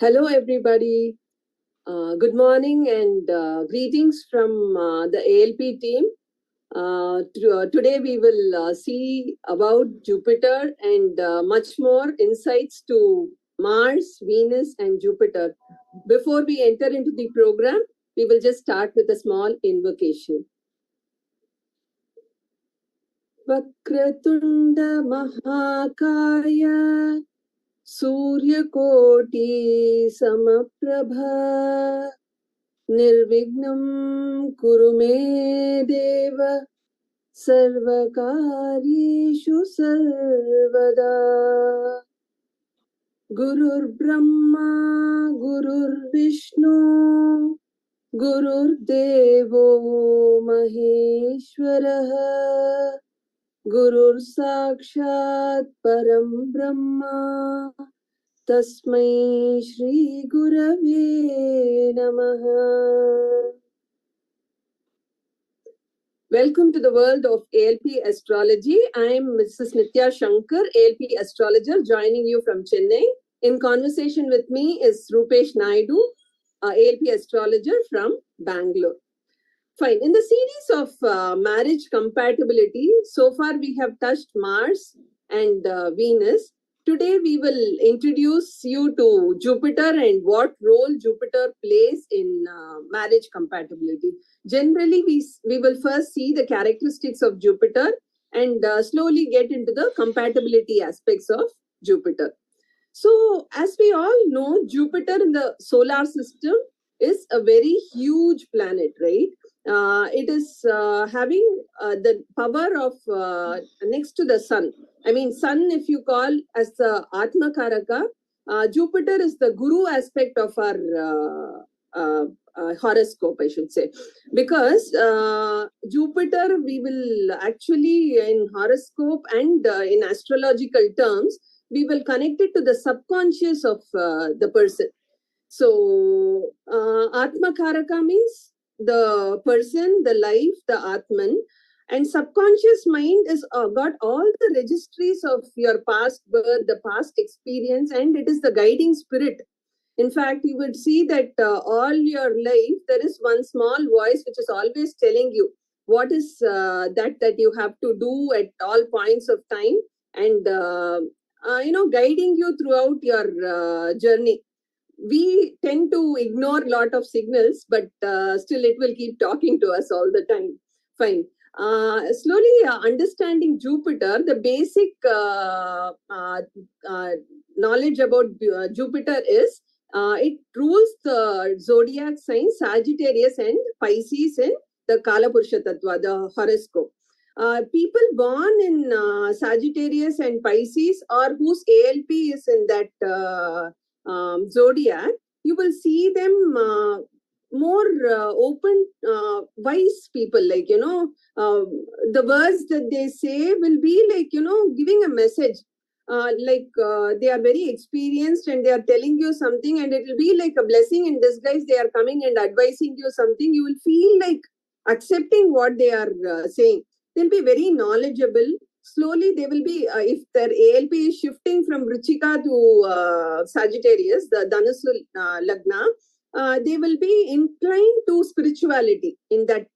Hello, everybody. Good morning and greetings from the ALP team. Today we will see about Jupiter and much more insights to Mars, Venus and Jupiter. Before we enter into the program, we will just start with a small invocation. Vakratunda Mahakaya Suryakoti Samaprabha Nirvignam Kurume Deva Sarvakaryeshu Sarvada Gurur Brahma Gurur Vishnu Gurur Devo Maheshwaraha Gurur Sakshat Param Brahma Tasmai Shri Gurave Namaha. Welcome to the world of ALP Astrology. I am Mrs. Nithya Shankar, ALP Astrologer, joining you from Chennai. In conversation with me is Roopesh Naidu, ALP Astrologer from Bangalore. Fine. In the series of marriage compatibility, so far we have touched Mars and Venus. Today we will introduce you to Jupiter and what role Jupiter plays in marriage compatibility. Generally, we will first see the characteristics of Jupiter and slowly get into the compatibility aspects of Jupiter. So, as we all know, Jupiter in the solar system is a very huge planet, right? It is having the power of next to the sun. I mean, sun, if you call as the Atma Karaka, Jupiter is the guru aspect of our horoscope, I should say. Because Jupiter, we will actually in horoscope and in astrological terms, we will connect it to the subconscious of the person. So, Atma Karaka means the person, the life, the Atman, and subconscious mind is got all the registries of your past birth, the past experience, and it is the guiding spirit. In fact, you would see that all your life, there is one small voice which is always telling you what is that you have to do at all points of time and, guiding you throughout your journey. We tend to ignore a lot of signals, but still it will keep talking to us all the time. Fine. Slowly understanding Jupiter, the basic knowledge about Jupiter is it rules the zodiac signs Sagittarius and Pisces in the Kalapurusha Tattva, the horoscope. People born in Sagittarius and Pisces or whose ALP is in that zodiac, you will see them more open, wise people, like, the words that they say will be like, giving a message. They are very experienced and they are telling you something and it will be like a blessing in disguise. They are coming and advising you something. You will feel like accepting what they are saying. They'll be very knowledgeable. Slowly they will be, if their ALP is shifting from Ruchika to Sagittarius, the Dhanusu Lagna, they will be inclined to spirituality in that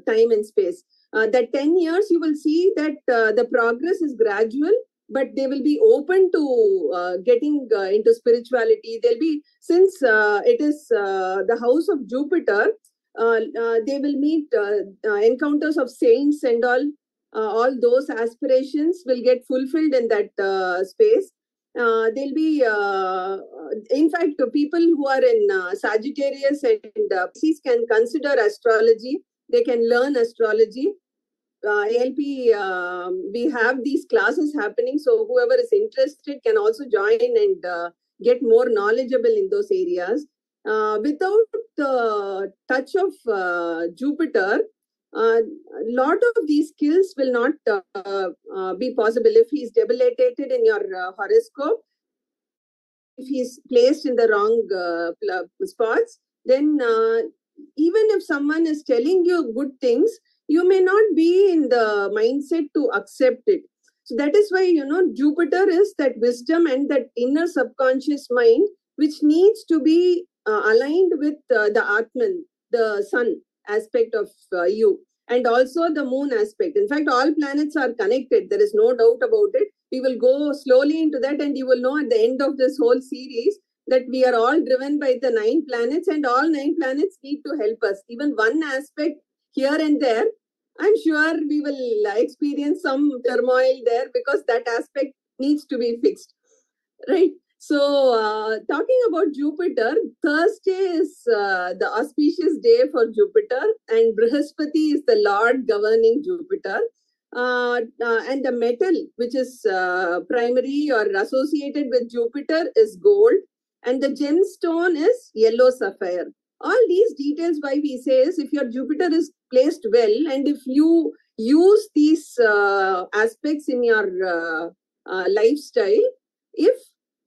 time and space. That 10 years, you will see that the progress is gradual, but they will be open to getting into spirituality. They'll be, since it is the house of Jupiter, they will meet encounters of saints and all those aspirations will get fulfilled in that space. They'll be, in fact, people who are in Sagittarius and Pisces can consider astrology. They can learn astrology. ALP, we have these classes happening, so whoever is interested can also join and get more knowledgeable in those areas. Without the touch of Jupiter, a lot of these skills will not be possible. If he is debilitated in your horoscope, if he is placed in the wrong spots, then even if someone is telling you good things, you may not be in the mindset to accept it. So that is why, Jupiter is that wisdom and that inner subconscious mind which needs to be aligned with the Atman, the sun aspect of you, and also the moon aspect. In fact, all planets are connected. There is no doubt about it. We will go slowly into that, and you will know at the end of this whole series that we are all driven by the 9 planets, and all 9 planets need to help us. Even one aspect here and there, I'm sure we will experience some turmoil there because that aspect needs to be fixed, right? So, talking about Jupiter, Thursday is the auspicious day for Jupiter, and Brihaspati is the Lord governing Jupiter. And the metal, which is primary or associated with Jupiter, is gold, and the gemstone is yellow sapphire. All these details, why we say is, if your Jupiter is placed well, and if you use these aspects in your lifestyle, if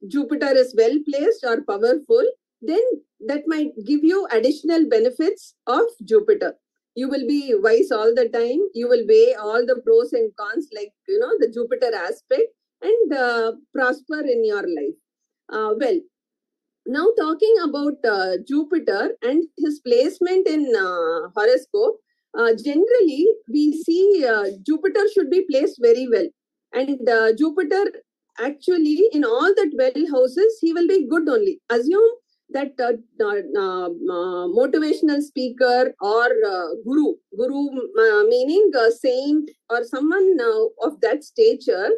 Jupiter is well placed or powerful, then that might give you additional benefits of Jupiter. You will be wise all the time. You will weigh all the pros and cons, like, the Jupiter aspect, and prosper in your life. Well, now talking about Jupiter and his placement in horoscope, generally we see Jupiter should be placed very well. And Jupiter, actually, in all the 12 houses, he will be good only. Assume that motivational speaker or guru meaning a saint or someone of that stature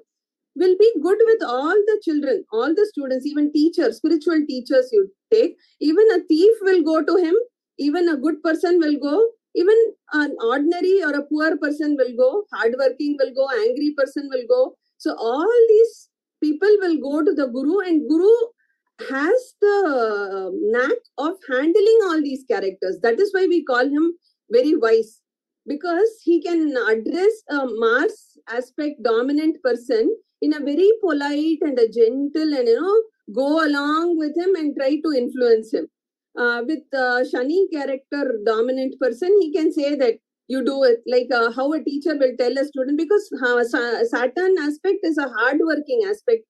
will be good with all the children, all the students, even teachers, spiritual teachers you take. Even a thief will go to him, even a good person will go, even an ordinary or a poor person will go, hardworking will go, angry person will go. So all these people will go to the Guru, and Guru has the knack of handling all these characters. That is why we call him very wise, because he can address a Mars aspect dominant person in a very polite and a gentle, and go along with him and try to influence him. With Shani character dominant person, he can say that you do it, like how a teacher will tell a student, because Saturn aspect is a hard-working aspect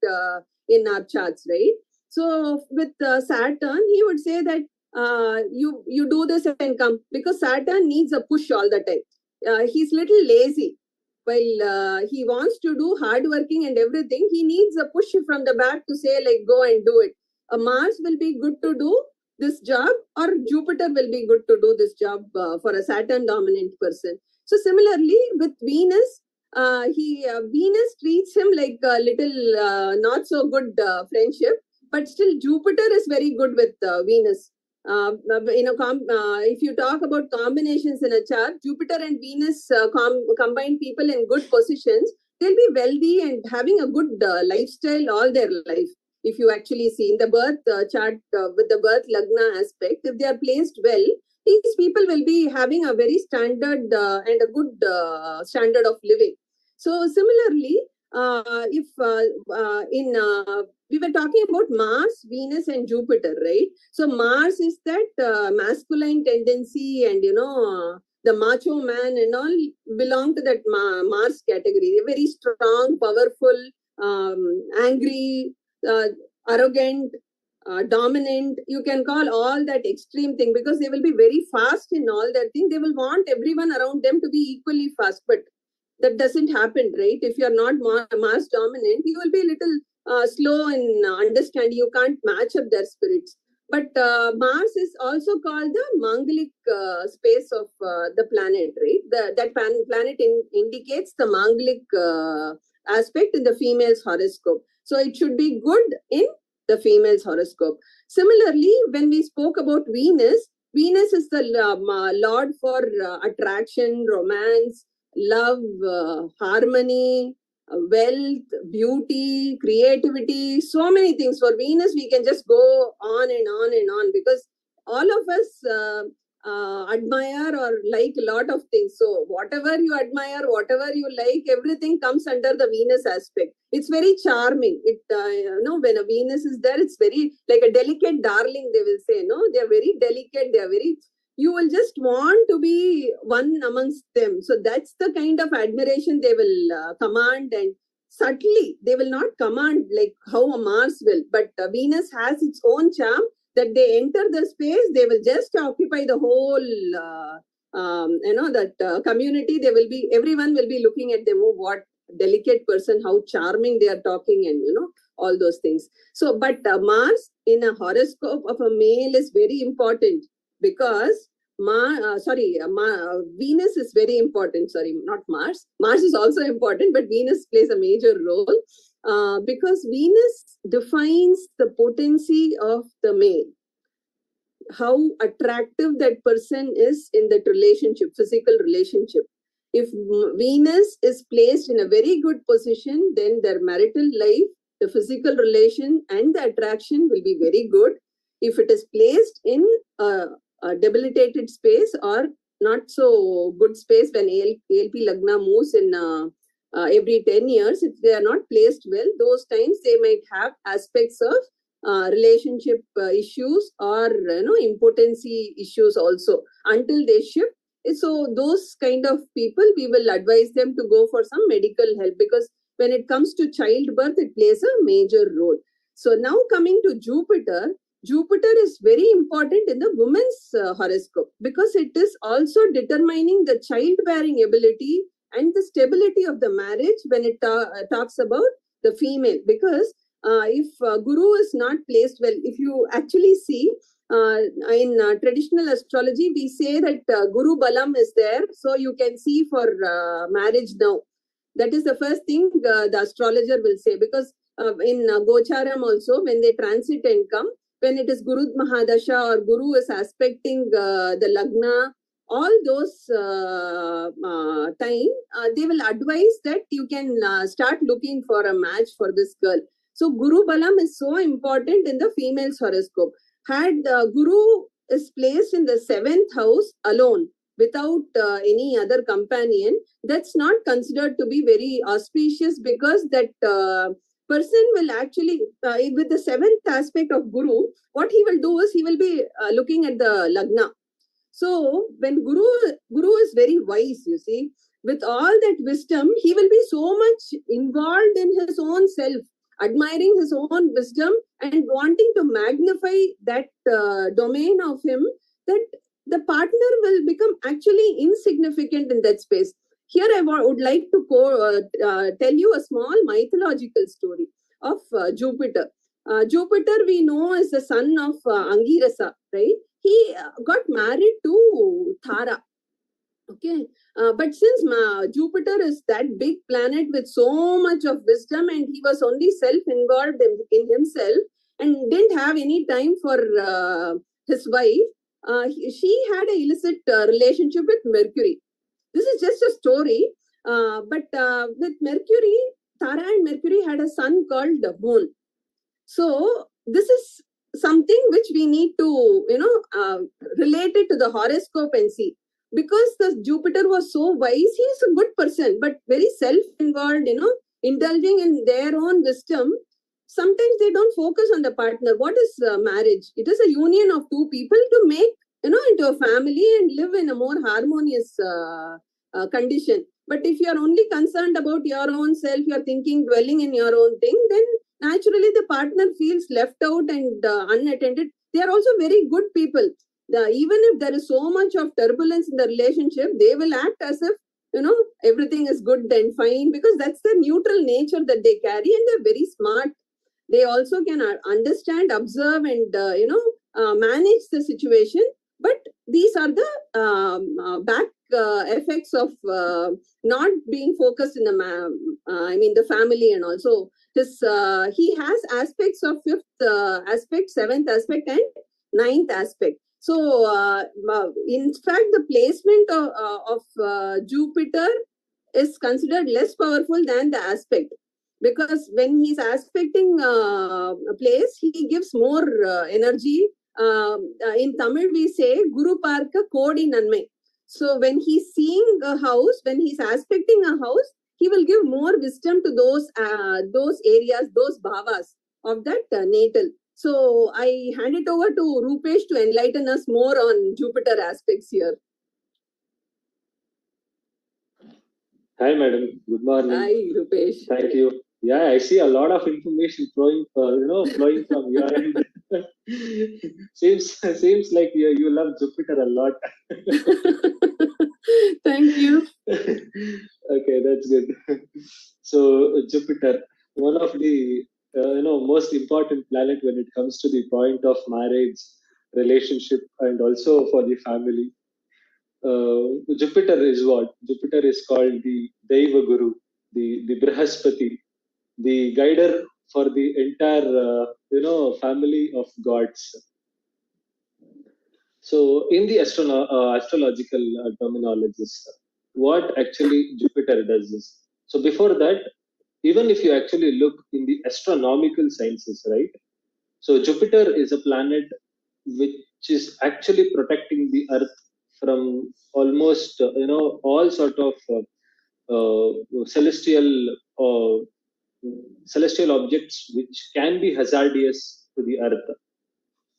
in our charts, right? So with Saturn, he would say that you do this and come, because Saturn needs a push all the time. He's little lazy. While he wants to do hardworking and everything, he needs a push from the back to say, like, go and do it. Mars will be good to do this job, or Jupiter will be good to do this job for a Saturn dominant person. So similarly with Venus, Venus treats him like a little not so good friendship, but still Jupiter is very good with Venus. If you talk about combinations in a chart, Jupiter and Venus combine people in good positions, they'll be wealthy and having a good lifestyle all their life. If you actually see in the birth chart with the birth lagna aspect, if they are placed well, these people will be having a very standard and a good standard of living. So similarly, we were talking about Mars, Venus, and Jupiter, right? So Mars is that masculine tendency, and the macho man and all belong to that Mars category. They're very strong, powerful, angry, arrogant, dominant. You can call all that extreme thing, because they will be very fast in all that thing. They will want everyone around them to be equally fast, but that doesn't happen, right? If you're not Mars dominant, you will be a little slow in understanding. You can't match up their spirits. But Mars is also called the Mangalic space of the planet, right? That planet indicates the Mangalic aspect in the female's horoscope. So it should be good in the female's horoscope. Similarly, when we spoke about Venus, Venus is the lord for attraction, romance, love, harmony, wealth, beauty, creativity, so many things. For Venus, we can just go on and on and on, because all of us admire or like a lot of things. So whatever you admire, whatever you like, everything comes under the Venus aspect. It's very charming. When a Venus is there, it's very like a delicate darling, they will say. No, they're very delicate. They're very, you will just want to be one amongst them. So that's the kind of admiration they will command, and subtly. They will not command like how a Mars will, but Venus has its own charm that they enter the space, they will just occupy the whole, that community. Everyone will be looking at them. Oh, what delicate person, how charming they are talking, and all those things. So, but Mars in a horoscope of a male is very important because Venus is very important. Sorry, not Mars. Mars is also important, but Venus plays a major role because Venus defines the potency of the male, how attractive that person is in that relationship, physical relationship. If Venus is placed in a very good position, then their marital life, the physical relation and the attraction will be very good. If it is placed in a debilitated space or not so good space, when ALP Lagna moves in every 10 years, if they are not placed well, those times they might have aspects of relationship issues or impotency issues also until they shift. So those kind of people, we will advise them to go for some medical help, because when it comes to childbirth, it plays a major role. So now coming to Jupiter, Jupiter is very important in the woman's horoscope because it is also determining the childbearing ability and the stability of the marriage when it talks about the female. Because if Guru is not placed well, if you actually see in traditional astrology, we say that Guru Balam is there. So you can see for marriage now. That is the first thing the astrologer will say, because in Gocharam also, when they transit and come, when it is Guru Mahadasha or Guru is aspecting the Lagna, all those time, they will advise that you can start looking for a match for this girl. So Guru Balam is so important in the female's horoscope. Had Guru is placed in the 7th house alone, without any other companion, that's not considered to be very auspicious, because that person will actually, with the 7th aspect of Guru, what he will do is he will be looking at the Lagna. So when Guru is very wise, you see, with all that wisdom, he will be so much involved in his own self, admiring his own wisdom and wanting to magnify that domain of him, that the partner will become actually insignificant in that space. Here I would like to tell you a small mythological story of Jupiter. Jupiter, we know, is the son of Angirasa, right? He got married to Tara. Okay, but since Jupiter is that big planet with so much of wisdom, and he was only self-involved in himself and didn't have any time for his wife, she had an illicit relationship with Mercury. This is just a story, but with Mercury, Tara and Mercury had a son called Moon. So this is something which we need to, relate it to the horoscope and see. Because the Jupiter was so wise, he is a good person, but very self-involved, indulging in their own wisdom. Sometimes they don't focus on the partner. What is marriage? It is a union of two people to make, into a family and live in a more harmonious condition. But if you are only concerned about your own self, you are thinking, dwelling in your own thing, then naturally the partner feels left out and unattended. They are also very good people. Even if there is so much of turbulence in the relationship, they will act as if, everything is good and fine, because that's the neutral nature that they carry, and they're very smart. They also can understand, observe, and, manage the situation. But these are the back effects of not being focused in the family, and also he has aspects of 5th aspect, 7th aspect, and 9th aspect. So, in fact, the placement of Jupiter is considered less powerful than the aspect, because when he's aspecting a place, he gives more energy. In Tamil, we say Guru Parka Kodi Nanmai. So, when he's seeing a house, when he's aspecting a house, he will give more wisdom to those areas, those bhavas of that natal. So I hand it over to Roopesh to enlighten us more on Jupiter aspects here. Hi, madam. Good morning. Hi, Roopesh. Thank you. Yeah, I see a lot of information flowing from your end. seems like you love Jupiter a lot. Thank you. Okay, that's good. So Jupiter, one of the most important planet when it comes to the point of marriage, relationship, and also for the family. Jupiter is what? Jupiter is called the Deva Guru, the Brihaspati, the guider for the entire family of gods. So in the astrological terminologies, what actually Jupiter does is, so before that, even if you actually look in the astronomical sciences, right? So Jupiter is a planet which is actually protecting the Earth from almost all sort of celestial uh, celestial objects which can be hazardous to the Earth.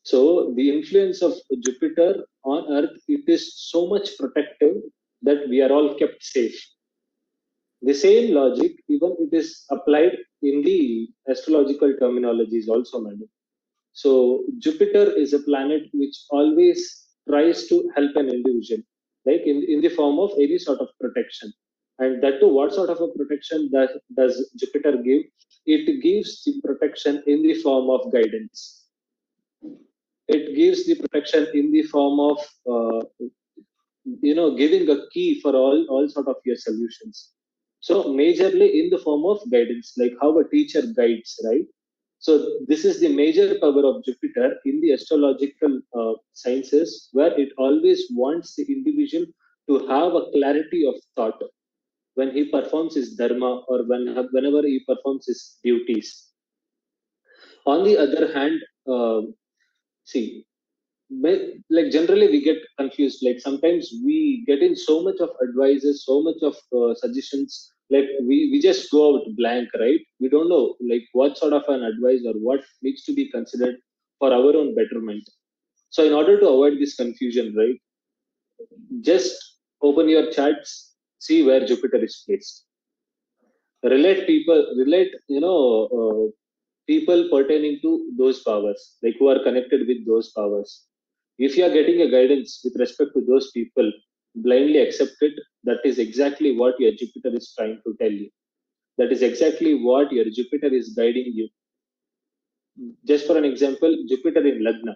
So the influence of Jupiter on Earth, it is so much protective that we are all kept safe. The same logic, even it is applied in the astrological terminologies also, madam. So Jupiter is a planet which always tries to help an individual, like in the form of any sort of protection. And that too, what sort of a protection does Jupiter give? It gives the protection in the form of guidance. It gives the protection in the form of giving a key for all sort of your solutions. So majorly in the form of guidance, like how a teacher guides, right? So this is the major power of Jupiter in the astrological sciences, where it always wants the individual to have a clarity of thought when he performs his dharma, or whenever he performs his duties. On the other hand, see, like generally we get confused, like sometimes we get in so much of advices, so much of suggestions, like we just go out blank, right? We don't know like what sort of an advice or what needs to be considered for our own betterment. So in order to avoid this confusion, right, just open your charts, see where Jupiter is placed, relate people pertaining to those powers, like who are connected with those powers. If you are getting a guidance with respect to those people, blindly accept it. That is exactly what your Jupiter is trying to tell you. That is exactly what your Jupiter is guiding you. Just for an example, Jupiter in Lagna,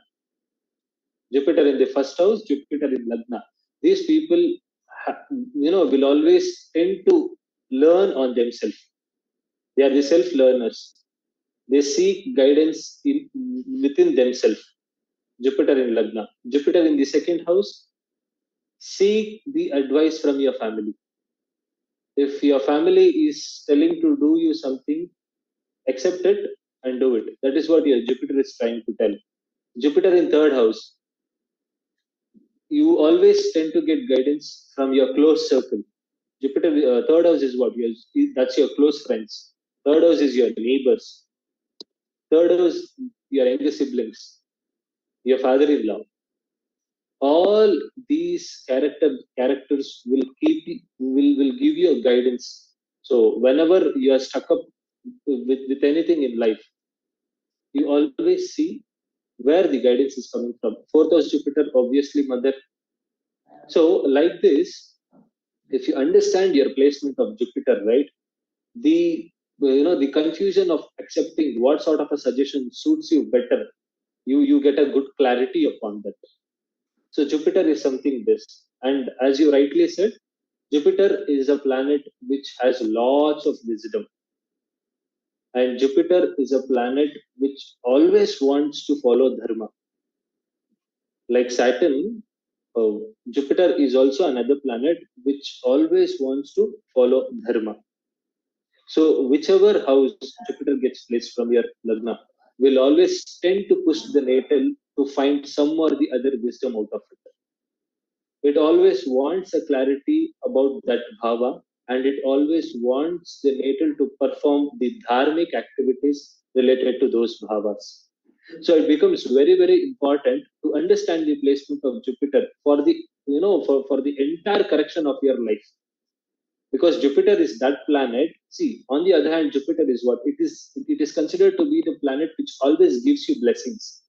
Jupiter in the first house, Jupiter in Lagna. These people, will always tend to learn on themselves. They are the self learners. They seek guidance within themselves. Jupiter in Lagna. Jupiter in the second house, seek the advice from your family. If your family is telling to do you something, accept it and do it. That is what your Jupiter is trying to tell. Jupiter in third house, you always tend to get guidance from your close circle. Jupiter, third house is what? That's your close friends. Third house is your neighbors. Third house, your younger siblings, your father-in-law. All these characters will give you a guidance. So whenever you are stuck up with anything in life, you always see where the guidance is coming from. Fourth house Jupiter, obviously mother. So like this, if you understand your placement of Jupiter, right, the the confusion of accepting what sort of a suggestion suits you better, you get a good clarity upon that. So Jupiter is something this. And as you rightly said, Jupiter is a planet which has lots of wisdom. And Jupiter is a planet which always wants to follow Dharma. Like Saturn, uh, Jupiter is also another planet which always wants to follow Dharma. So whichever house Jupiter gets placed from your Lagna will always tend to push the natal to find some or the other wisdom out of it. It always wants a clarity about that bhava, and it always wants the natal to perform the dharmic activities related to those bhavas. So it becomes very, very important to understand the placement of Jupiter for the for the entire correction of your life. because Jupiter is that planet. See, on the other hand, Jupiter is what? It is considered to be the planet which always gives you blessings.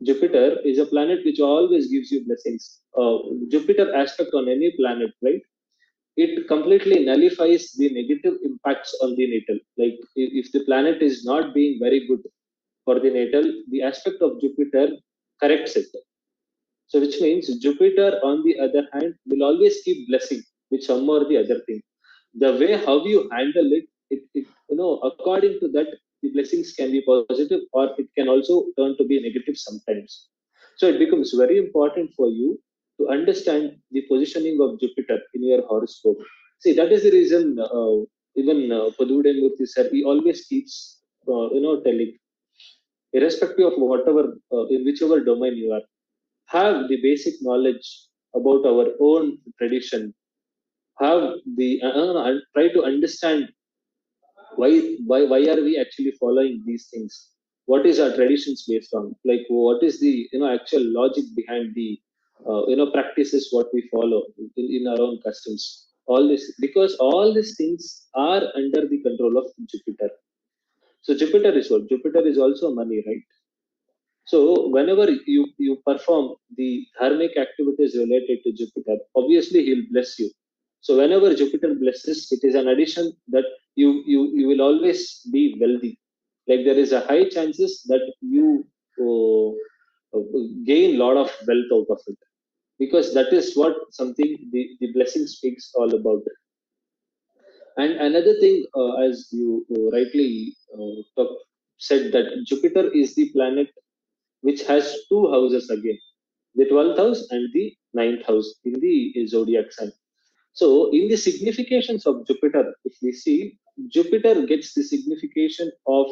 Jupiter is a planet which always gives you blessings. Jupiter aspect on any planet, right? It completely nullifies the negative impacts on the natal. Like if the planet is not being very good for the natal, the aspect of Jupiter corrects it. So which means Jupiter, on the other hand, will always keep blessing with some or the other thing. The way how you handle it, according to that, the blessings can be positive or it can also turn to be negative sometimes. So it becomes very important for you to understand the positioning of Jupiter in your horoscope. See, that is the reason even Padude Murthy sir, he always keeps, telling, irrespective of whatever, in whichever domain you are, have the basic knowledge about our own tradition, have the try to understand why are we actually following these things, what is our traditions based on, like what is the actual logic behind the practices what we follow in our own customs, all this, because all these things are under the control of Jupiter. So Jupiter is what? Jupiter is also money, right? So whenever you perform the dharmic activities related to Jupiter, obviously he'll bless you. So whenever Jupiter blesses, it is an addition that you will always be wealthy. Like there is a high chances that you uh, gain a lot of wealth out of it, because that is what something the blessing speaks all about. And another thing, as you rightly said, that Jupiter is the planet which has two houses again, the 12th house and the ninth house in the zodiac sign. So, in the significations of Jupiter, if we see, Jupiter gets the signification of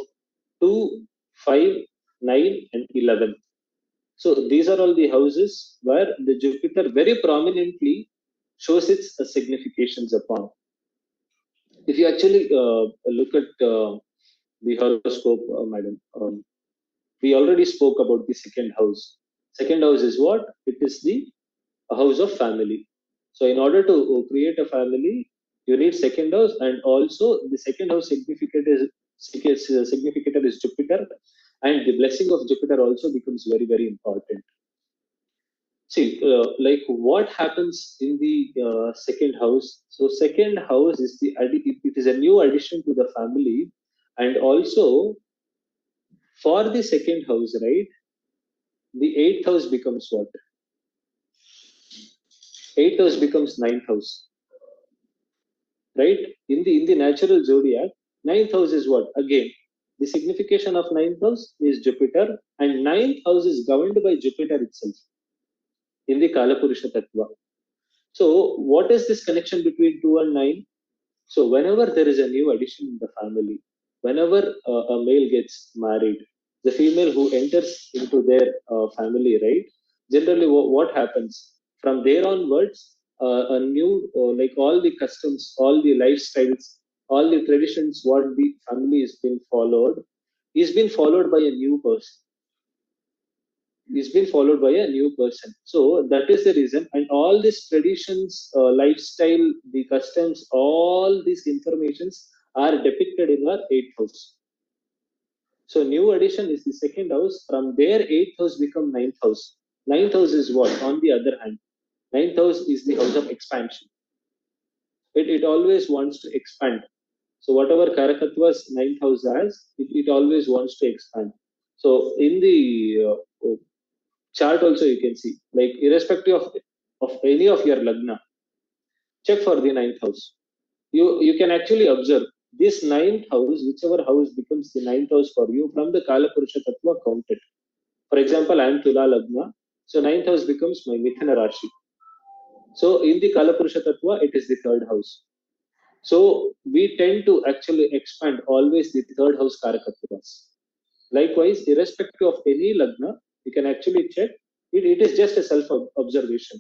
2, 5, 9, and 11. So, these are all the houses where the Jupiter very prominently shows its significations upon. If you actually look at the horoscope, madam, we already spoke about the second house. Second house is what? It is the house of family. So in order to create a family, you need second house, and also the second house significator is Jupiter, and the blessing of Jupiter also becomes very very important. See, like what happens in the second house? So second house is it is a new addition to the family, and also for the second house, right? The eighth house becomes what? Eighth house becomes ninth house, right? In the natural zodiac, ninth house is what? Again, the signification of ninth house is Jupiter, and ninth house is governed by Jupiter itself in the Kalapurusha Tattva. So, what is this connection between 2 and 9? So, whenever there is a new addition in the family, whenever a male gets married, the female who enters into their family, right? Generally, what happens? From there onwards, a new, like all the customs, all the lifestyles, all the traditions, what the family has been followed, is been followed by a new person, is been followed by a new person. So that is the reason, and all these traditions, lifestyle, the customs, all these informations are depicted in our eighth house. So new addition is the second house. From there, eighth house become ninth house. Ninth house is what? On the other hand, ninth house is the house of expansion. It always wants to expand. So whatever karakatwas ninth house has, it always wants to expand. So in the chart also you can see, like irrespective of any of your lagna, check for the ninth house. You can actually observe this ninth house, whichever house becomes the ninth house for you from the Kala Purusha Tattva counted. For example, I am Tula Lagna, so ninth house becomes my Mithana Rashi. So in the Kala Purusha Tattva, it is the third house. So we tend to actually expand always the third house karakattvas. Likewise, irrespective of any lagna, you can actually check. It is just a self observation.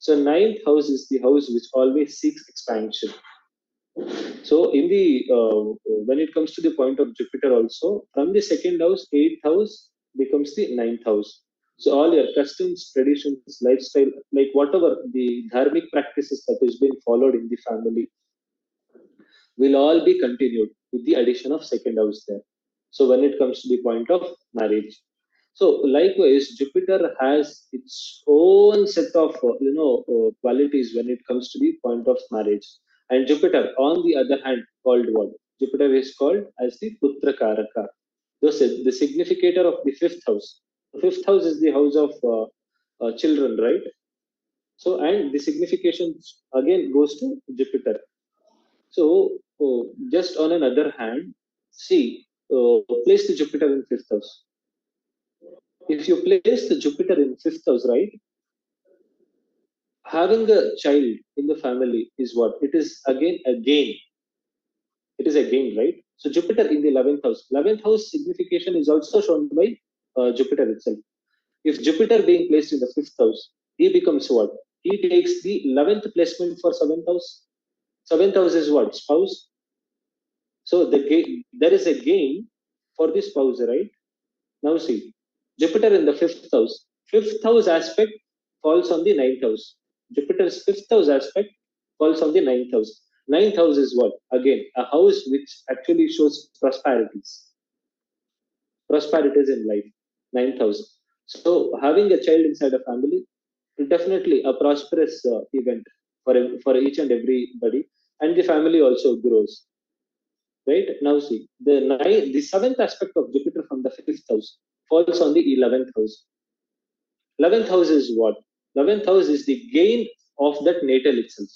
So ninth house is the house which always seeks expansion. So in the when it comes to the point of Jupiter also, from the second house, eighth house becomes the ninth house. So all your customs, traditions, lifestyle, like whatever the dharmic practices that is being followed in the family, will all be continued with the addition of second house there. So when it comes to the point of marriage, so likewise Jupiter has its own set of qualities when it comes to the point of marriage. And Jupiter, on the other hand, called what? Jupiter is called as the Putra Karaka, the significator of the fifth house. The fifth house is the house of children, right? So, and the signification again goes to Jupiter. So, just on another hand, see, place the Jupiter in fifth house. If you place the Jupiter in fifth house, right, having a child in the family is what? It is again a gain. It is a gain, right? So, Jupiter in the 11th house. 11th house signification is also shown by Jupiter itself. If Jupiter being placed in the fifth house, he becomes what? He takes the 11th placement for seventh house. Seventh house is what? Spouse. So there is a gain for the spouse, right? Now see, Jupiter in the fifth house. Fifth house aspect falls on the ninth house. Jupiter's fifth house aspect falls on the ninth house. Ninth house is what? Again, a house which actually shows prosperities in life. Ninth house. So having a child inside a family is definitely a prosperous event for each and everybody, and the family also grows. Right now, see the seventh aspect of Jupiter from the fifth house falls on the 11th house. 11th house is what? 11th house is the gain of that natal itself.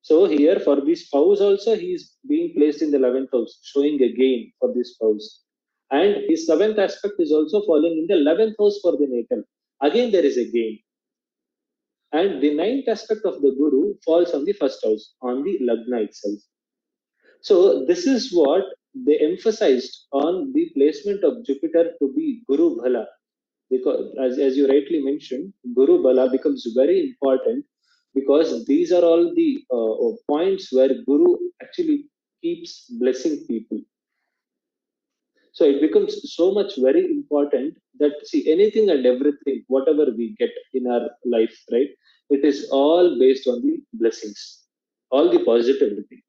So here for the spouse also he is being placed in the 11th house, showing a gain for the spouse. And his seventh aspect is also falling in the 11th house for the natal. Again there is a gain. And the ninth aspect of the Guru falls on the first house, on the Lagna itself. So this is what they emphasized on the placement of Jupiter to be Guru Bhala, because as you rightly mentioned, Guru Bala becomes very important because these are all the points where Guru actually keeps blessing people. So it becomes so much very important that see anything and everything, whatever we get in our life, right? It is all based on the blessings, all the positivity.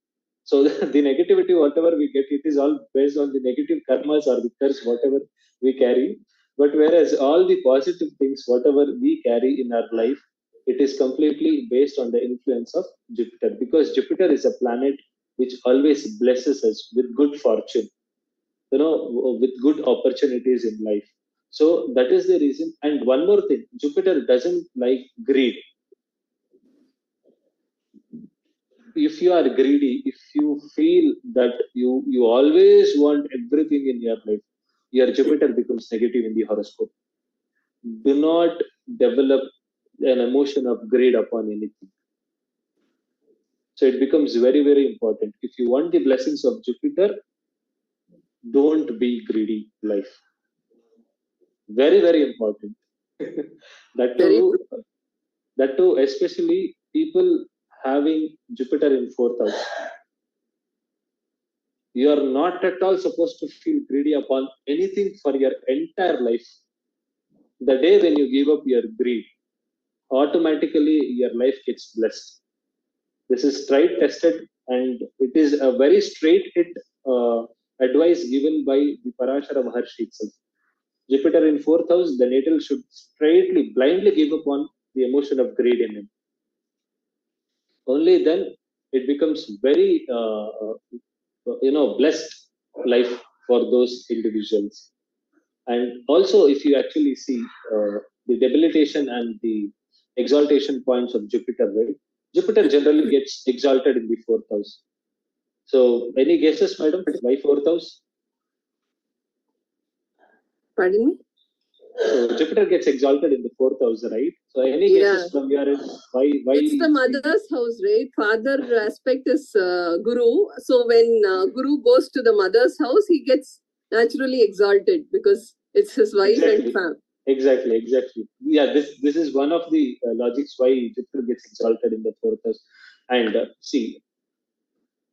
So the negativity, whatever we get, it is all based on the negative karmas or the curse, whatever we carry. But whereas all the positive things, whatever we carry in our life, it is completely based on the influence of Jupiter, because Jupiter is a planet which always blesses us with good fortune, with good opportunities in life. So that is the reason. And one more thing, Jupiter doesn't like greed. If you are greedy, if you feel that you always want everything in your life, your Jupiter becomes negative in the horoscope. Do not develop an emotion of greed upon anything. So it becomes very, very important. If you want the blessings of Jupiter, don't be greedy life. Very, very important. that too, that too, especially people having Jupiter in fourth house. You are not at all supposed to feel greedy upon anything for your entire life. The day when you give up your greed, automatically your life gets blessed. This is tried, tested, and it is a very straight hit advice given by the Parashara Maharshi itself. Jupiter in fourth house, the natal should straightly, blindly give up on the emotion of greed in him. Only then it becomes very, blessed life for those individuals. And also, if you actually see the debilitation and the exaltation points of Jupiter, right? Jupiter generally gets exalted in the fourth house. So, any guesses, madam? Why fourth house? Pardon me? So, Jupiter gets exalted in the fourth house, right? So, any guesses from your end? Why? It's the mother's house, right? Father aspect is Guru. So, when Guru goes to the mother's house, he gets naturally exalted because it's his wife and family. Exactly. Yeah, this is one of the logics why Jupiter gets exalted in the fourth house. And see,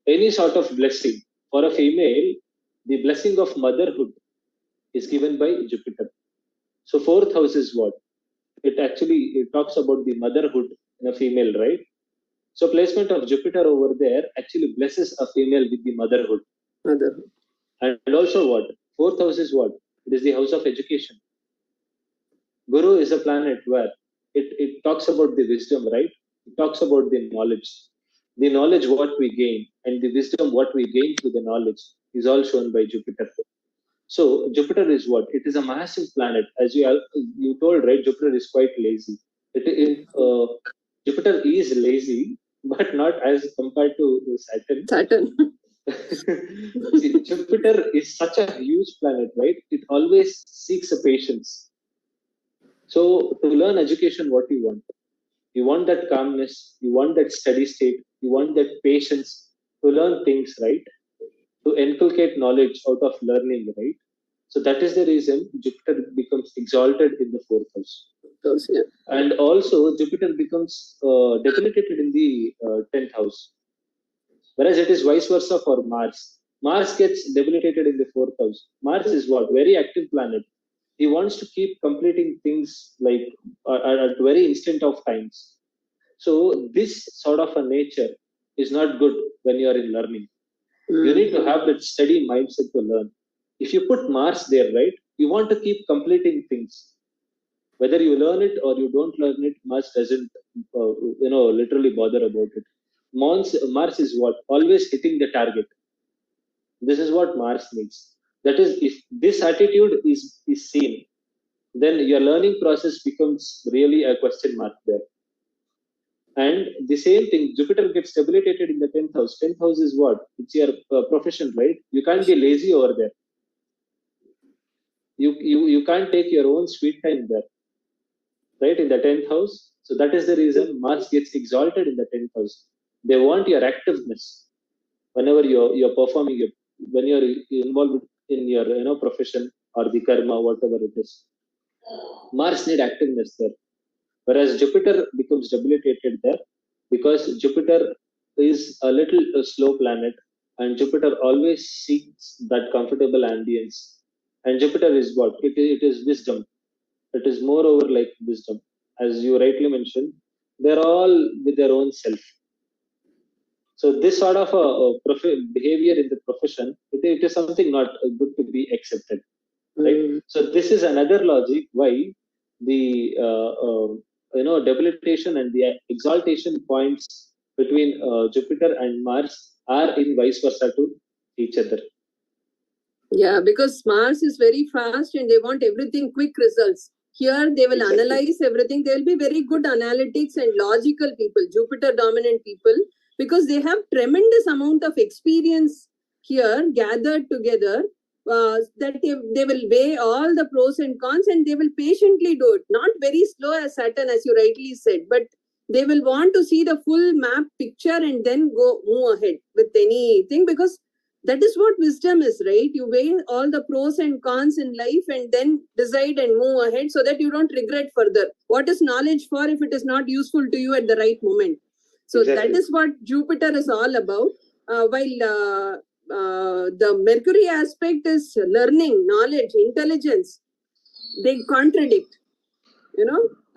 any sort of blessing for a female, the blessing of motherhood is given by Jupiter. So fourth house is what? It talks about the motherhood in a female, right? So placement of Jupiter over there actually blesses a female with the motherhood. Motherhood. And also what? Fourth house is what? It is the house of education. Guru is a planet where it talks about the wisdom, right? It talks about the knowledge. The knowledge what we gain and the wisdom what we gain through the knowledge is all shown by Jupiter. So Jupiter is what? It is a massive planet. As you told, right? Jupiter is quite lazy. Jupiter is lazy, but not as compared to Saturn. See, Jupiter is such a huge planet, right? It always seeks a patience. So to learn education, what you want? You want that calmness, you want that steady state, you want that patience to learn things, right? To inculcate knowledge out of learning, right? So that is the reason Jupiter becomes exalted in the fourth house. Yeah. And also Jupiter becomes debilitated in the 10th house. Whereas it is vice versa for Mars. Mars gets debilitated in the fourth house. Mars is what? Very active planet. He wants to keep completing things like at very instant of times. So this sort of a nature is not good when you are in learning. You need to have that steady mindset to learn. If you put Mars there, right, you want to keep completing things. Whether you learn it or you don't learn it, Mars doesn't, literally bother about it. Mars is what? Always hitting the target. This is what Mars needs. That is, if this attitude is seen, then your learning process becomes really a question mark there. And the same thing, Jupiter gets debilitated in the 10th house. 10th house is what? It's your profession, right? You can't be lazy over there. You can't take your own sweet time there, right? In the 10th house. So that is the reason Mars gets exalted in the 10th house. They want your activeness whenever you're performing, when you're involved in your profession or the karma, whatever it is. Mars need activeness there. Whereas Jupiter becomes debilitated there because Jupiter is a little slow planet and Jupiter always seeks that comfortable ambience. And Jupiter is what? It is wisdom. It is moreover like wisdom. As you rightly mentioned, they're all with their own self. So this sort of a behavior in the profession, it is something not good to be accepted. Right? So this is another logic why the debilitation and the exaltation points between Jupiter and Mars are in vice versa to each other. Yeah, because Mars is very fast and they want everything quick results. Here they will analyze everything. They will be very good analytics and logical people, Jupiter dominant people, because they have tremendous amount of experience here gathered together. That they will weigh all the pros and cons and they will patiently do it. Not very slow as Saturn, as you rightly said, but they will want to see the full map picture and then move ahead with anything, because that is what wisdom is, right? You weigh all the pros and cons in life and then decide and move ahead so that you don't regret further. What is knowledge for if it is not useful to you at the right moment? So exactly. That is what Jupiter is all about. While the Mercury aspect is learning, knowledge, intelligence, they contradict.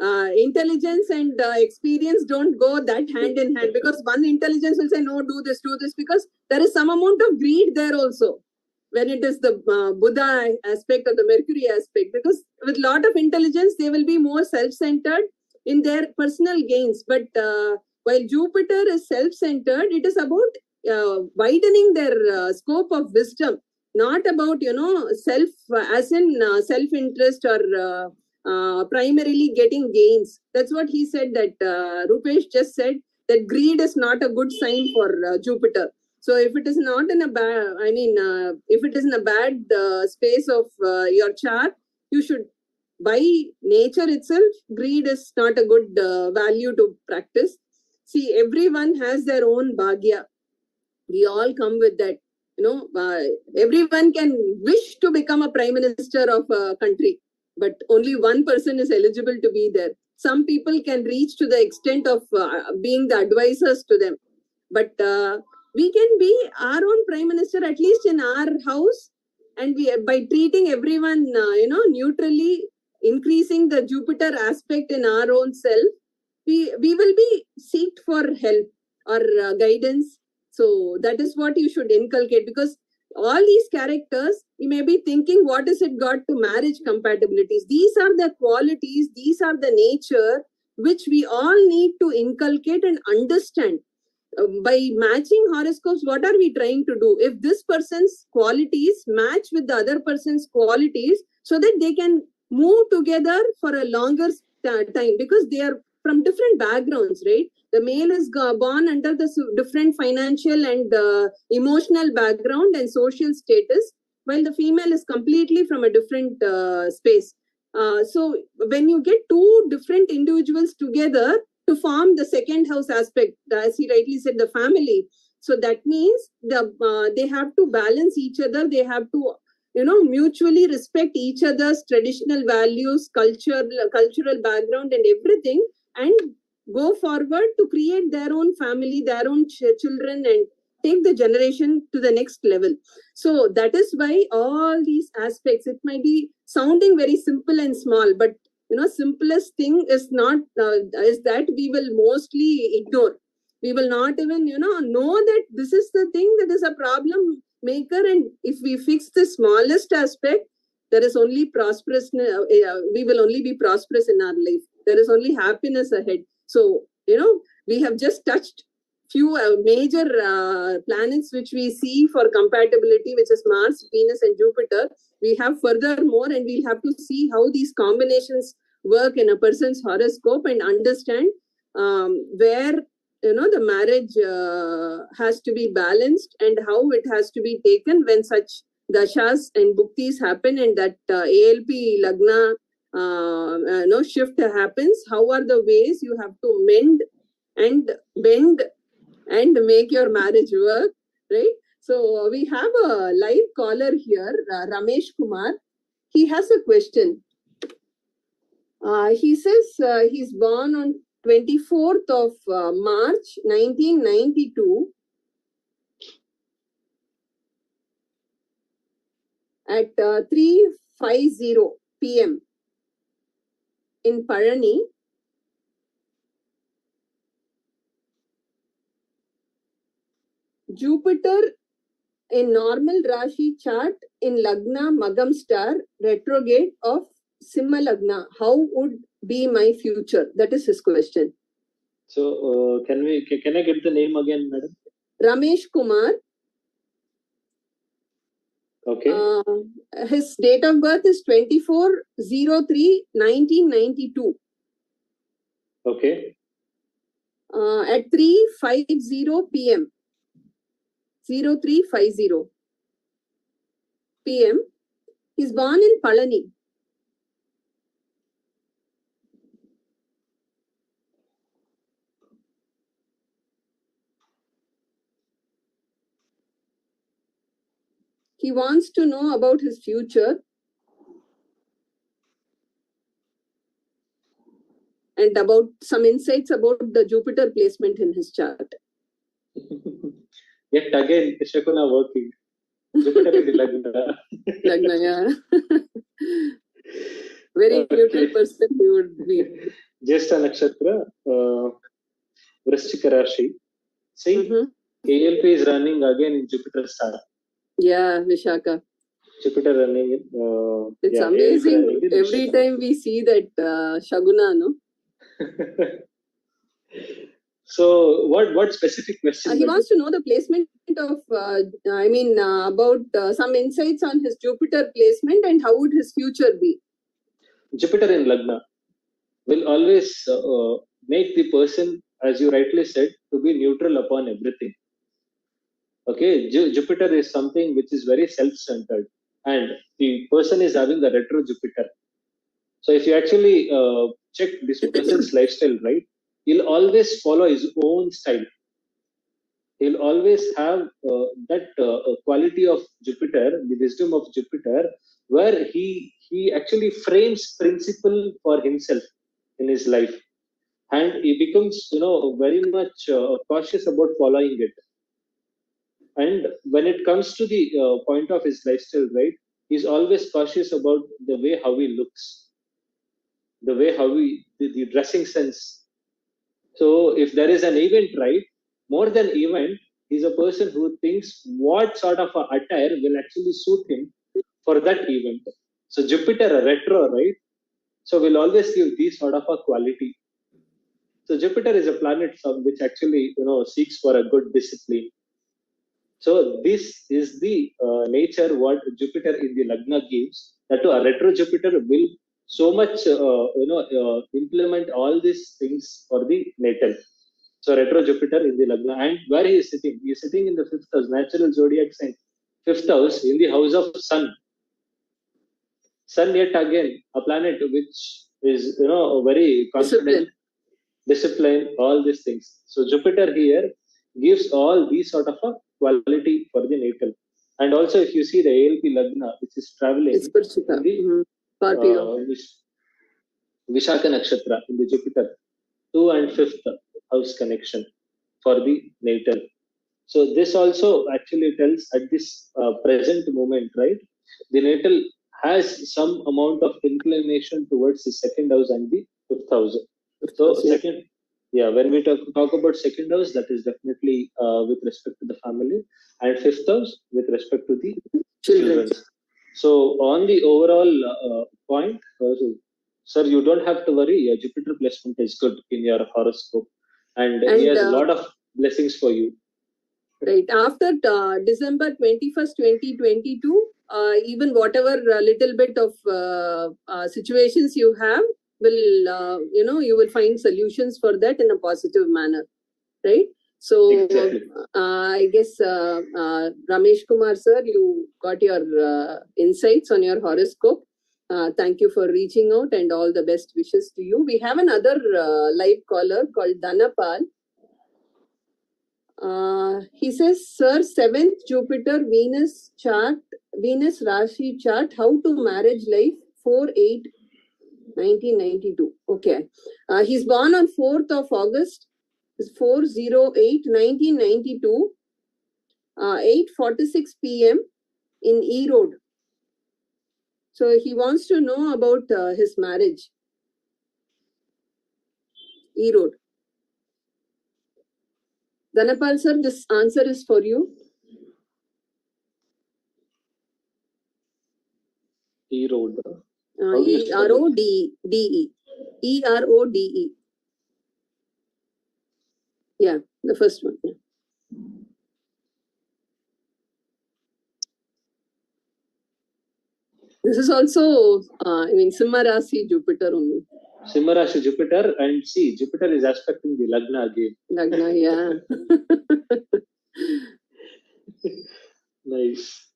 Intelligence and experience don't go that hand in hand, because one intelligence will say, no, do this, because there is some amount of greed there also when it is the Buddha aspect or the Mercury aspect, because with a lot of intelligence, they will be more self-centered in their personal gains. But while Jupiter is self-centered, it is about widening their scope of wisdom, not about, self, as in self-interest or primarily getting gains. That's what he said, that Roopesh just said, that greed is not a good sign for Jupiter. So if it is not in a bad, if it is in a bad space of your chart, you should, by nature itself, greed is not a good value to practice. See, everyone has their own bhagya. We all come with that. Everyone can wish to become a prime minister of a country, but only one person is eligible to be there. Some people can reach to the extent of being the advisors to them. But we can be our own prime minister, at least in our house, and we, by treating everyone, neutrally, increasing the Jupiter aspect in our own self, we will be seeked for help or guidance. So that is what you should inculcate, because all these characters, you may be thinking, what is it got to marriage compatibilities? These are the qualities, these are the nature which we all need to inculcate and understand. By matching horoscopes, what are we trying to do? If this person's qualities match with the other person's qualities, so that they can move together for a longer time, because they are from different backgrounds, right? The male is born under the different financial and emotional background and social status, while the female is completely from a different space. So when you get two different individuals together to form the second house aspect, as he rightly said, the family. So that means they have to balance each other. They have to, mutually respect each other's traditional values, cultural background and everything, and go forward to create their own family, their own children, and take the generation to the next level. So that is why all these aspects, it might be sounding very simple and small, but simplest thing is not is that we will mostly ignore. We will not even know that this is the thing that is a problem maker, and if we fix the smallest aspect, there is only prosperous. We will only be prosperous in our life. There is only happiness ahead. So we have just touched few major planets which we see for compatibility, which is Mars, Venus, and Jupiter. We have further more, and we'll have to see how these combinations work in a person's horoscope and understand where the marriage has to be balanced and how it has to be taken when such dashas and bhuktis happen, and that ALP lagna shift happens. How are the ways you have to mend and bend and make your marriage work, right? So we have a live caller here, Ramesh Kumar. He has a question. He says he's born on 24th of March 1992 at 3:50 p.m. in Parani. Jupiter in normal Rashi chart in Lagna Magam star retrograde of Simha Lagna. How would be my future? That is his question. So can I get the name again, madam? Ramesh Kumar. Okay. His date of birth is 24/03/1992. Okay. At 3:50 p.m. 03:50 p.m. He's born in Palani. He wants to know about his future and about some insights about the Jupiter placement in his chart. Yet again, Shakuna working. Jupiter in Lagna. Lagna, yeah. Very neutral person he would be. Jyeshtha Nakshatra, Vrishchika Rashi. See, ALP is running again in Jupiter star. Yeah, Vishaka. Jupiter running in. It's amazing. Every time we see that Shaguna, no? So, what specific question? He wants to know the placement of, about some insights on his Jupiter placement and how would his future be. Jupiter in Lagna will always make the person, as you rightly said, to be neutral upon everything. Okay, Jupiter is something which is very self-centered, and the person is having a retro Jupiter. So if you actually check this person's lifestyle, right, he'll always follow his own style. He'll always have that quality of Jupiter, the wisdom of Jupiter, where he actually frames principle for himself in his life, and he becomes very much cautious about following it. And when it comes to the point of his lifestyle, right, he's always cautious about the way how he looks. the way how the dressing sense. So if there is an event, right, more than event, he's a person who thinks what sort of a attire will actually suit him for that event. So Jupiter, a retro, right? So will always give these sort of a quality. So Jupiter is a planet which actually, seeks for a good discipline. So this is the nature what Jupiter in the Lagna gives. That a retro Jupiter will so much, implement all these things for the natal. So retro Jupiter in the Lagna, and where he is sitting? He is sitting in the fifth house, natural zodiac sign, fifth house in the house of Sun. Sun yet again a planet which is very confident, discipline, all these things. So Jupiter here gives all these sort of a quality for the natal. And also if you see the ALP Lagna, which is traveling in the Vishaka Nakshatra in the Jupiter, 2 and 5th house connection for the natal. So this also actually tells at this present moment, right? The natal has some amount of inclination towards the second house and the fifth house. So second, when we talk about second house, that is definitely with respect to the family, and fifth house with respect to the children. So on the overall point, sir, you don't have to worry. Your Jupiter placement is good in your horoscope, and he has a lot of blessings for you. Right. After December 21st, 2022, even whatever little bit of situations you have will, you will find solutions for that in a positive manner. Right. So, exactly. I guess, Ramesh Kumar, sir, you got your insights on your horoscope. Thank you for reaching out and all the best wishes to you. We have another live caller called Dhanapal. He says, sir, 7th Jupiter Venus chart, Venus Rashi chart, how to marriage life, 4/8/1992. Okay. He's born on 4th of August, 4/08/1992, 8:46 p.m. in E Road. So he wants to know about his marriage. E Road. Dhanapal, sir, this answer is for you. E Road. E-R-O-D-E. E-R-O-D-E. Yeah, the first one. Yeah. This is also, Simha Rasi Jupiter only. Simha Rasi Jupiter, and see, Jupiter is aspecting the Lagna again. Lagna, yeah. Nice.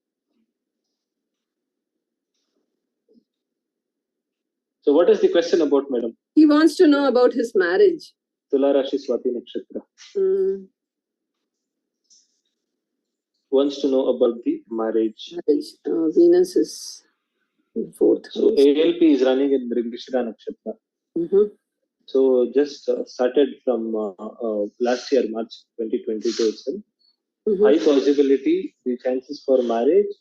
So what is the question about, madam? He wants to know about his marriage. Tula Rashi Swati Nakshatra. Wants to know about the marriage. Venus is in 4th house. So ALP is running in Mrigashira Nakshatra. So just started from last year, March 2022 itself. High possibility, the chances for marriage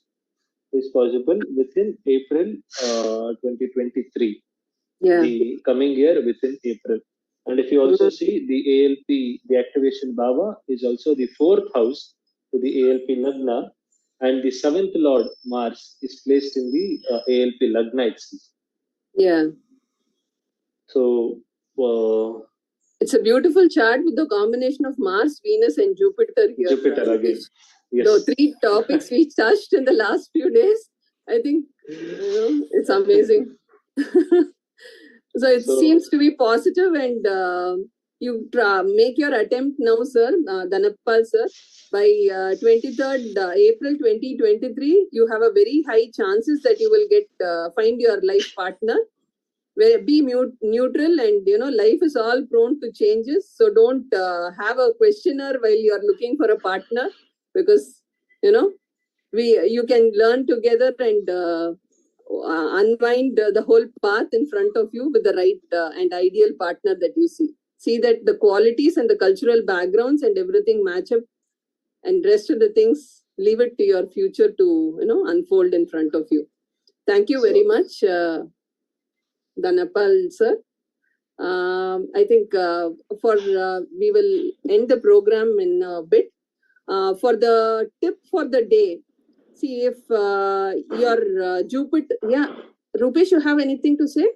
is possible within April 2023. Yeah. The coming year within April. And if you also see the ALP, the activation Bhava is also the 4th house to the ALP Lagna, and the 7th Lord Mars is placed in the ALP Lagna itself. Yeah. So it's a beautiful chart with the combination of Mars, Venus, and Jupiter here. Jupiter again. Yes. So 3 topics we touched in the last few days. I think it's amazing. So it seems to be positive, and you make your attempt now, sir, Dhanapal, sir. By 23rd April 2023, you have a very high chances that you will get find your life partner. Be neutral, and life is all prone to changes. So don't have a questioner while you are looking for a partner, because you can learn together and unwind the whole path in front of you with the right and ideal partner that you see. See that the qualities and the cultural backgrounds and everything match up, and rest of the things, leave it to your future to unfold in front of you. Thank you very much. Dhanapal, sir. I think we will end the program in a bit. For the tip for the day, see if your Jupiter, Roopesh, you have anything to say?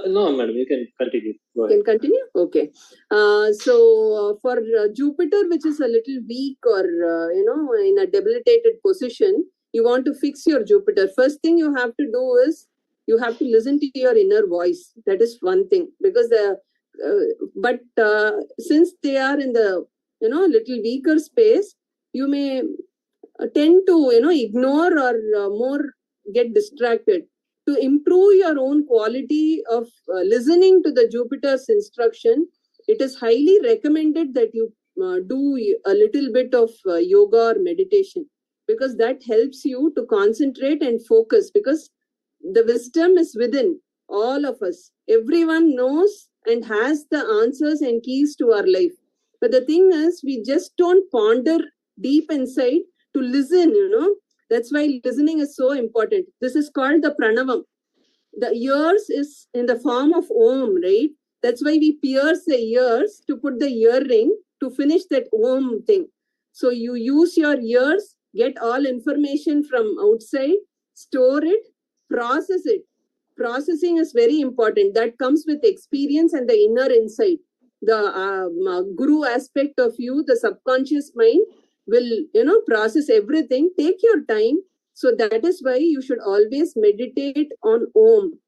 No, madam, you can continue. Go ahead. Can continue? Okay. For Jupiter, which is a little weak or, in a debilitated position, you want to fix your Jupiter. First thing you have to do is you have to listen to your inner voice. That is one thing. Because since they are in the, little weaker space, you may tend to, ignore or more get distracted. To improve your own quality of listening to the Jupiter's instruction, it is highly recommended that you do a little bit of yoga or meditation, because that helps you to concentrate and focus, because the wisdom is within all of us. Everyone knows and has the answers and keys to our life. But the thing is, we just don't ponder deep inside to listen, That's why listening is so important. This is called the pranavam. The ears is in the form of Om, right? That's why we pierce the ears to put the earring to finish that Om thing. So you use your ears, get all information from outside, store it, process it. Processing is very important. That comes with experience and the inner insight. The guru aspect of you, the subconscious mind, will process everything. Take your time. So that is why you should always meditate on Om.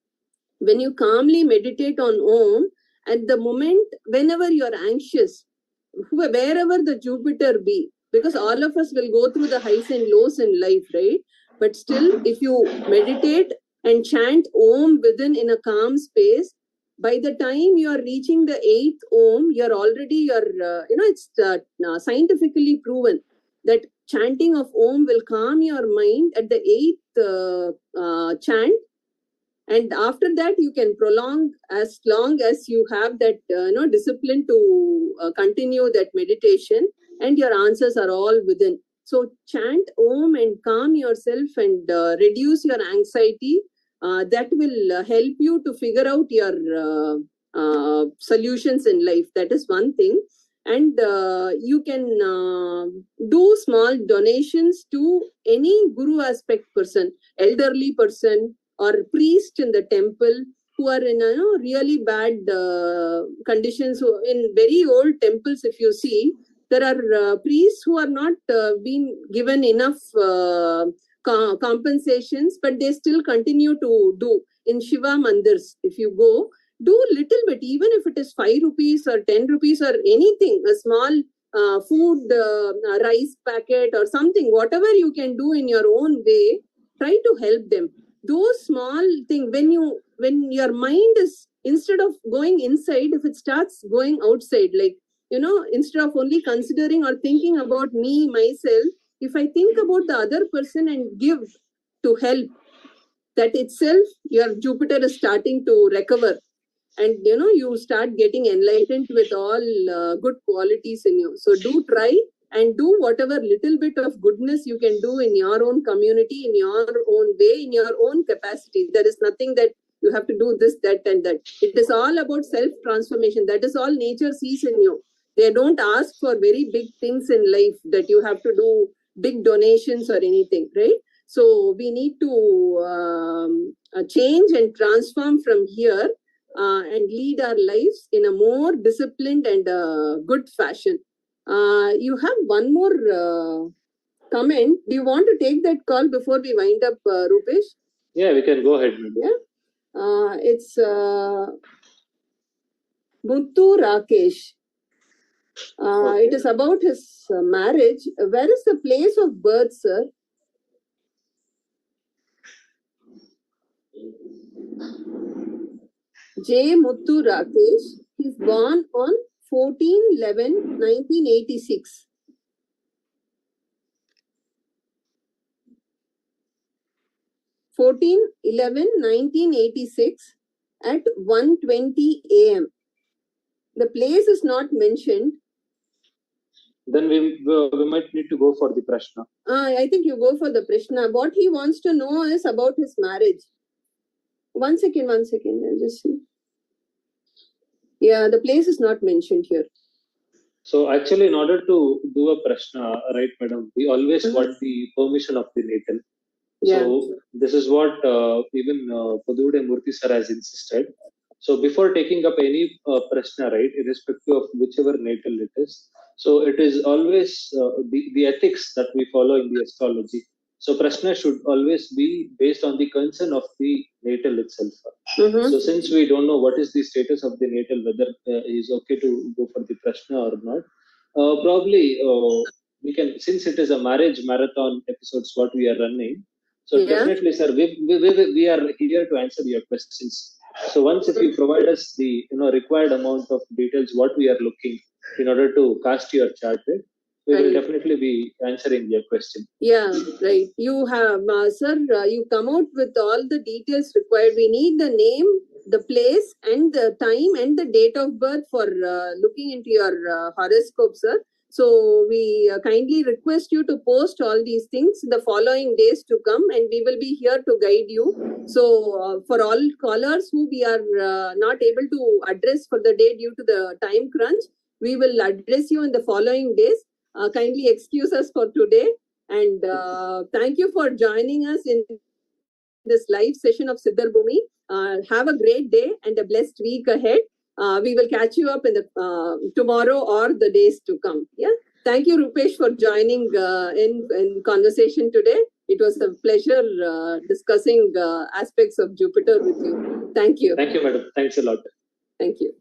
When you calmly meditate on Om, at the moment whenever you are anxious, wherever the Jupiter be, because all of us will go through the highs and lows in life, right? But still, if you meditate and chant Om within in a calm space, by the time you are reaching the 8th Om, it's scientifically proven that chanting of Om will calm your mind at the 8th chant. And after that, you can prolong as long as you have that discipline to continue that meditation, and your answers are all within. So chant Om and calm yourself and reduce your anxiety. That will help you to figure out your solutions in life. That is one thing. And you can do small donations to any guru aspect person, elderly person, or priest in the temple who are in really bad conditions. In very old temples, if you see, there are priests who are not being given enough compensations, but they still continue to do. In Shiva mandirs, if you go, do little bit, even if it is 5 rupees or 10 rupees or anything, a small food, rice packet or something, whatever you can do in your own way, try to help them. Those small things, when your mind is, instead of going inside, if it starts going outside, like, instead of only considering or thinking about me, myself, if I think about the other person and give to help, that itself, your Jupiter is starting to recover. And, you start getting enlightened with all good qualities in you. So do try and do whatever little bit of goodness you can do in your own community, in your own way, in your own capacity. There is nothing that you have to do this, that, and that. It is all about self-transformation. That is all nature sees in you. They don't ask for very big things in life, that you have to do big donations or anything, right? So we need to change and transform from here and lead our lives in a more disciplined and good fashion. You have one more comment. Do you want to take that call before we wind up, Roopesh? Yeah, we can go ahead. Yeah. It's Muthu Rakesh. Okay. It is about his marriage. Where is the place of birth, sir? J. Muthu Rakesh. He is born on 14/11/1986. 14/11/1986 at 1:20 a.m. The place is not mentioned. Then we might need to go for the Prashna. I think you go for the Prashna. What he wants to know is about his marriage. One second. I'll just see. Yeah, the place is not mentioned here. So actually, in order to do a prashna, right, madam, we always want the permission of the natal. Yeah. So this is what even Padude Murthy sir has insisted. So before taking up any prashna, right, irrespective of whichever natal it is, so it is always the ethics that we follow in the astrology. So prashna should always be based on the concern of the natal itself. So since we don't know what is the status of the natal, whether he is okay to go for the prashna or not, probably we can, since it is a marriage marathon episodes what we are running, so definitely, sir, we are here to answer your questions. So once if you provide us the required amount of details, what we are looking in order to cast your chart, right, we will definitely be answering your question. Yeah, right. You have, sir, you come out with all the details required. We need the name, the place, and the time and the date of birth for looking into your horoscope, sir. So we kindly request you to post all these things the following days to come, and we will be here to guide you. So for all callers who we are not able to address for the day due to the time crunch, we will address you in the following days. Kindly excuse us for today, and thank you for joining us in this live session of SiddharBoomi. Have a great day and a blessed week ahead. We will catch you up in the tomorrow or the days to come. Yeah. Thank you, Roopesh, for joining in conversation today. It was a pleasure discussing aspects of Jupiter with you. Thank you. Thank you, madam. Thanks a lot. Thank you.